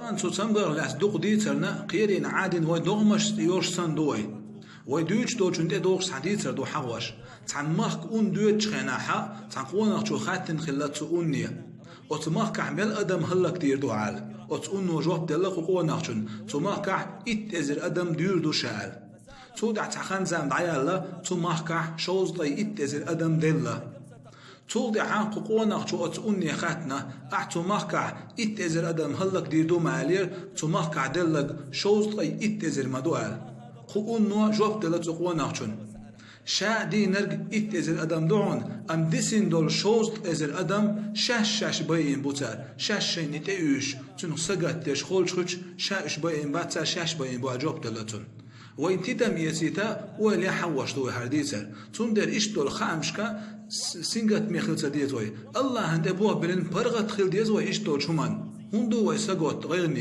قرآن سو سمبر لاس دوق ديترنا قيرين عادن وي دوغمش يوش سندوي وي دوش دو جنده دوغ حديثر دو حواش تان ماخك اون دوش خناحا تان قونا شو خاتن خلات سو اونية وتماخك عمل ادم هلك دير دو عال وتقول جواب دلق قونا خشن تماخك ات ازر ادم دير دو شال تو دع تخان زام دعيالا تماخك شوز طي ات ازر ادم دلا تو دع قونا شو اتوني خاتنا احتو ماخك ات ازر ادم هلك دير دو معالير تماخك دلق شوز طي ات ازر مدوال قوون نوع جواب دلق قونا خشن شا دي نرج ات ازر ادم دعون ام ديسين دول شوز ازر ادم شاش باين بوتار شاش نتيوش تنو سقط تش خول شوش شاش باين باتsa شاش باين بو جواب دلتون وين تيتم يسيتا ولا حوش دو هرديسر تندر ايش دول خامشكا سينغت ميخلص ديزوي الله هند ابو بلن برغت خيل ديزوي ايش دول شومان هندو ويسقط غيرني